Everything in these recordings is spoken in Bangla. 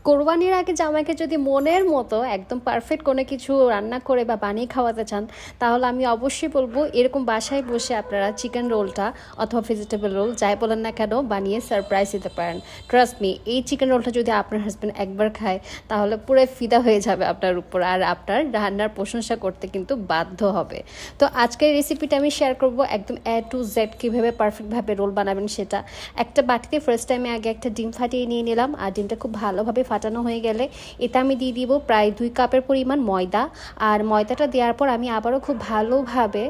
কোরবানির আগে জামাইকে যদি মনের মতো একদম পারফেক্ট কোনো কিছু রান্না করে বা বানিয়ে খাওয়াতে চান, তাহলে আমি অবশ্যই বলবো এরকম বাসায় বসে আপনারা চিকেন রোলটা অথবা ভেজিটেবল রোল যাই বলেন না কেন বানিয়ে সারপ্রাইজ দিতে পারেন। ট্রাস্ট মি, এই চিকেন রোলটা যদি আপনার হাজব্যান্ড একবার খায় তাহলে পুরো ফিদা হয়ে যাবে আপনার উপর, আর আপনার রান্নার প্রশংসা করতে কিন্তু বাধ্য হবে। তো আজকের রেসিপিটা আমি শেয়ার করব একদম এ টু জেড কীভাবে পারফেক্টভাবে রোল বানাবেন সেটা। একটা বাটিতে ফার্স্ট টাইমে আগে একটা ডিম ফাটিয়ে নিয়ে নিলাম, আর ডিমটা খুব ভালোভাবে ফাটানো হয়ে গেলে এটা আমি দিয়ে দিব প্রায় 2 কাপের পরিমাণ ময়দা। আর ময়দাটা দেওয়ার পর আমি আবারও খুব ভালোভাবে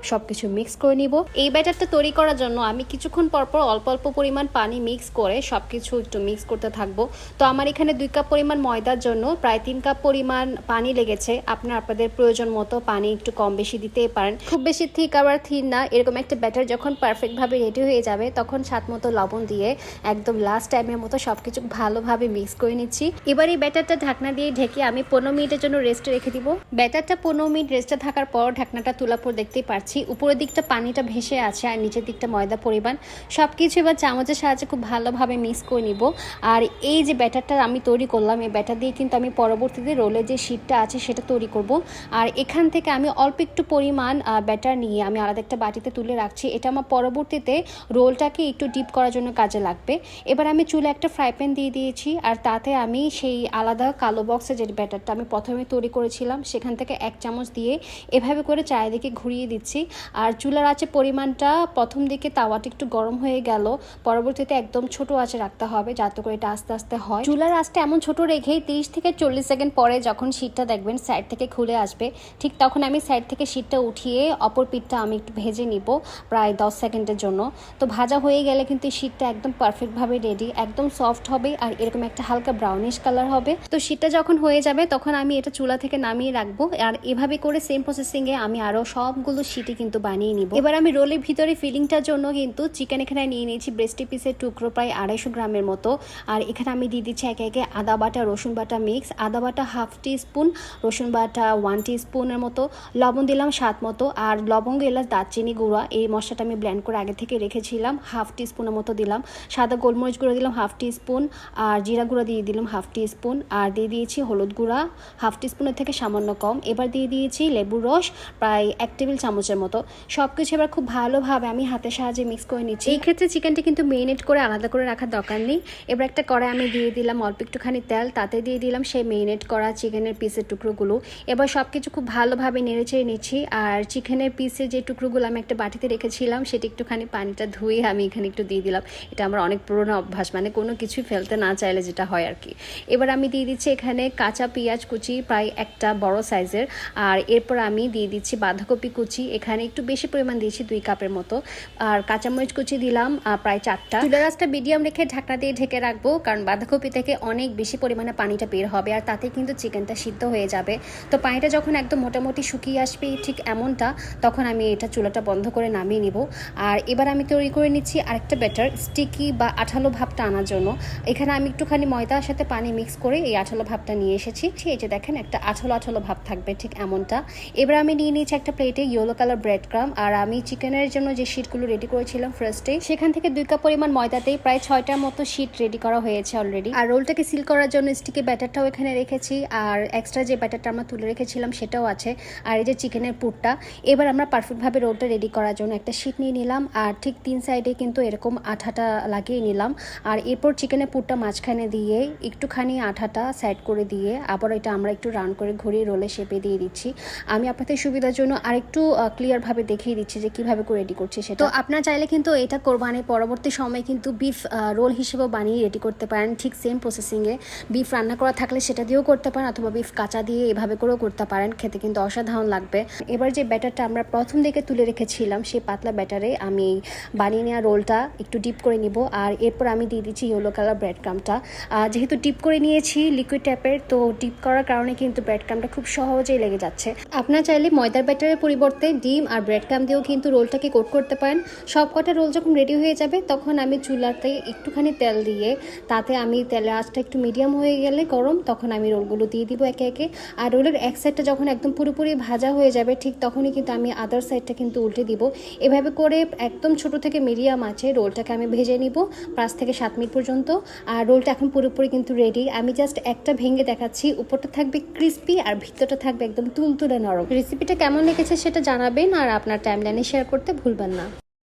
সব কিছু মিক্স করে নিব। এই ব্যাটারটা তৈরি করার জন্য আমি কিছুক্ষণ পরপর অল্প অল্প পরিমাণ পানি মিক্স করে সব কিছু একটু মিক্স করতে থাকবো। তো আমার এখানে 2 কাপ পরিমাণ ময়দার জন্য প্রায় 3 কাপ পরিমাণ পানি লেগেছে। আপনাদের প্রয়োজন মতো পানি একটু কম বেশি দিতেই পারেন, খুব বেশি থিক আবার থিন না। এরকম একটা ব্যাটার যখন পারফেক্টভাবে রেডি হয়ে যাবে তখন স্বাদ মতো লবণ দিয়ে একদম লাস্ট টাইমের মতো সব কিছু ভালোভাবে মিক্স করে নিচ্ছি। এবার এই ব্যাটারটা ঢাকনা দিয়ে ঢেকে আমি 15 মিনিটের জন্য রেস্টে রেখে দিব। ব্যাটারটা 15 মিনিট রেস্টে থাকার পর ঢাকনাটা তোলার পর দেখতেই পাচ্ছি উপরের দিকটা পানিটা ভেসে আছে আর নিচের দিকটা ময়দা পরিমাণ। সব কিছু এবার চামচের সাহায্যে খুব ভালোভাবে মিক্স করে নিব। আর এই যে ব্যাটারটা আমি তৈরি করলাম, এই ব্যাটার দিয়ে কিন্তু আমি পরবর্তীতে রোলের যে শীটটা আছে সেটা তৈরি করব। আর এখান থেকে আমি অল্প একটু পরিমাণ ব্যাটার নিয়ে আমি আলাদা একটা বাটিতে তুলে রাখছি। এটা আমার পরবর্তীতে রোলটাকে একটু ডিপ করার জন্য কাজে লাগবে। এবার আমি চুলে একটা ফ্রাই প্যান দিয়ে দিয়েছি, আর তাতে আমি সেই আলাদা কালো বক্সে যে ব্যাটারটা আমি প্রথমে তৈরি করেছিলাম সেখান থেকে 1 চামচ দিয়ে এভাবে করে চারিদিকে ঘুরিয়ে দিচ্ছি। আর চুলার আঁচে পরিমাণটা প্রথম দিকে তাওয়াটা একটু গরম হয়ে গেল, পরবর্তীতে একদম ছোট আঁচে রাখতে হবে যাতে করে এটা আস্তে আস্তে হয়। চুলার আঁচটা এমন ছোট রেখেই 30 থেকে 40 সেকেন্ড পরে যখন শীটটা দেখবেন সাইড থেকে খুলে আসবে, ঠিক তখন আমি সাইড থেকে শীটটা উঠিয়ে অপর পিঠটা আমি একটু ভেজে নিব প্রায় 10 সেকেন্ডের জন্য। তো ভাজা হয়ে গেলে কিন্তু শীটটা একদম পারফেক্টভাবে রেডি, একদম সফট হবে আর এরকম একটা হালকা ব্রাউনিশ কালার হবে। তো শীটটা যখন হয়ে যাবে তখন আমি এটা চুলা থেকে নামিয়ে রাখবো। আর এভাবে করে সেম প্রসেসিংয়ে আমি আরও সবগুলো শীটই কিন্তু বানিয়ে নিব। এবার আমি রোলের ভিতরে ফিলিংটার জন্য কিন্তু চিকেন এখানে নিয়ে নিয়েছি ব্রেস্ট পিসের টুকরো প্রায় 250 গ্রামের মতো। আর এখানে আমি দিয়ে দিচ্ছি একে একে আদা বাটা রসুন বাটা মিক্স, আদা বাটা 1/2 টিস্পুন, রসুন বাটা 1 টিস্পুনের মতো, লবণ দিলাম স্বাদ মতো। আর লবঙ্গ এলাচ দারচিনি গুঁড়া এই মশলাটা আমি ব্লেন্ড করে আগে থেকে রেখেছিলাম 1/2 টিস্পুনের মতো দিলাম। সাদা গোলমরিচ গুঁড়ো দিলাম 1/2 টিস্পুন, আর জিরা গুঁড়া দিয়ে দিলাম 1/2 টিস্পুন, আর দিয়ে দিয়েছি হলুদ গুঁড়া 1/2 টিস্পুনের থেকে সামান্য কম। এবার দিয়ে দিয়েছি লেবুর রস প্রায় 1 টেবিল চামচের মতো। সব কিছু এবার খুব ভালোভাবে আমি হাতের সাহায্যে মিক্স করে নিচ্ছি। এই ক্ষেত্রে চিকেনটা কিন্তু মেরিনেট করে আলাদা করে রাখার দরকার নেই। এবার একটা কড়াই আমি দিয়ে দিলাম অল্প একটুখানি তেল, তাতে দিয়ে দিলাম সেই মেরিনেট করা চিকেনের পিসের টুকরোগুলো। এবার সব কিছু খুব ভালোভাবে নেড়েচেড়ে নিচ্ছি। আর চিকেনের পিসের যে টুকরোগুলো আমি একটা বাটিতে রেখেছিলাম সেটা একটুখানি পানিটা ধুয়ে আমি এখানে একটু দিয়ে দিলাম। এটা আমার অনেক পুরোনো অভ্যাস, মানে কোনো কিছুই ফেলতে না চাইলে যেটা হয় আর কি। এবার আমি দিয়ে দিচ্ছি এখানে কাঁচা পেঁয়াজ কুচি প্রায় একটা বড় সাইজের, আর এরপর আমি দিয়ে দিচ্ছি বাঁধাকপি কুচি, এখানে একটু বেশি পরিমাণ দিয়েছি 2 কাপের মতো। আর কাঁচামরিচ কুচি দিলাম প্রায় 4টা। চুলার আঁচটা মিডিয়াম রেখে ঢাকনা দিয়ে ঢেকে রাখবো, কারণ বাঁধাকপি থেকে অনেক বেশি পরিমাণে পানিটা বের হবে আর তাতে কিন্তু চিকেনটা সিদ্ধ হয়ে যাবে। তো পানিটা যখন একদম মোটামুটি শুকিয়ে আসবে ঠিক এমনটা, তখন আমি এটা চুলাটা বন্ধ করে নামিয়ে নিব। আর এবার আমি তৈরি করে নিচ্ছি আরেকটা ব্যাটার স্টিকি বা আঠালো ভাবটা আনার জন্য। এখানে আমি একটুখানি ময়দার সাথে পানি মিক্স করে এই আঠালো ভাবটা নিয়ে এসেছি। ঠিক এই যে দেখেন একটা আঠালো আঠালো ভাব থাকবে ঠিক এমনটা। এবার আমি নিয়ে নিয়েছি একটা প্লেটে ইয়েলো কালার ব্রেড ক্রাম, আর আমি চিকেনের জন্য যে শিটগুলো রেডি করেছিলাম ফার্স্টে সেখান থেকে 2 কাপ পরিমাণ ময়দাতেই প্রায় 6টার মতো শিট রেডি করা হয়েছে অলরেডি। আর রোলটাকে সিল করার জন্য স্টিকি ব্যাটারটাও এখানে রেখেছি, আর এক্সট্রা যে ব্যাটারটা আমরা তুলে রেখেছিলাম সেটাও আছে, আর এই যে চিকেনের পুরটা। এবার আমরা পারফেক্টভাবে রোলটা রেডি করার জন্য একটা শিট নিয়ে নিলাম, আর ঠিক 3 সাইডে কিন্তু এরকম আঠাটা লাগিয়ে নিলাম। আর এরপর চিকেনের পুরটা মাঝখানে দিয়ে একটুখানি আঠাটা সাইড করে দিয়ে আবার এটা আমরা একটু রাউন্ড করে ঘুরিয়ে রোলে শেপে দিয়ে দিচ্ছি। আমি আপনাদের সুবিধার জন্য আরেকটু ক্লিয়ারভাবে দেখিয়ে দিচ্ছি যে কিভাবে করে রেডি করছি সেটা। তো আপনারা চাইলে কিন্তু এটা কোরবানির পরবর্তী সময় কিন্তু বিফ রোল হিসেবেও বানিয়ে রেডি করতে পারেন ঠিক সেম প্রসেসিংয়ে। বিফ রান্না করা থাকলে সেটা দিয়েও করতে পারেন, অথবা বিফ কাঁচা দিয়ে এভাবে করেও করতে পারেন, খেতে কিন্তু অসাধারণ লাগবে। এবার যে ব্যাটারটা আমরা প্রথম দিকে তুলে রেখেছিলাম সেই পাতলা ব্যাটারে আমি বানিয়ে নেওয়া রোলটা একটু ডিপ করে নিব। আর এরপর আমি দিয়ে দিচ্ছি ইয়েলো কালার ব্রেড ক্রামটা। যেহেতু ডিপ করে নিয়েছি লিকুইড টাইপের, তো ডিপ করার কারণে কিন্তু ব্রেড ক্রামটা খুব সহজেই লেগে যাচ্ছে। আপনারা চাইলে ময়দার ব্যাটারের পরিবর্তে ডিম আর ব্রেড ক্রাম দিয়েও কিন্তু রোলটাকে কোট করতে পারেন। সব কটা রোল যখন রেডি হয়ে যাবে তখন আমি চুলাতে একটুখানি তেল দিয়ে, তাতে আমি তেলের আঁচটা একটু মিডিয়াম হয়ে গেলে গরম, তখন আমি রোলগুলো দিয়ে দিব একে একে। আর রোলের এক সাইডটা যখন একদম পুরোপুরি ভাজা হয়ে যাবে ঠিক তখনই কিন্তু আমি আদার সাইডটা কিন্তু উল্টে দিব। এভাবে করে একদম ছোট থেকে মিডিয়াম আছে রোলটাকে আমি ভেজে নিব 5 থেকে 7 মিনিট পর্যন্ত। আর রোলটা এখন পুরোপুরি কিন্তু কিন্তু রেডি। আমি জাস্ট একটা ভেঙে দেখাচ্ছি, উপরটা থাকবে ক্রিস্পি আর ভিতরটা থাকবে একদম তুলতুলে নরম। রেসিপিটা কেমন লেগেছে সেটা জানাবেন আর আপনার টাইমলাইনে শেয়ার করতে ভুলবেন না।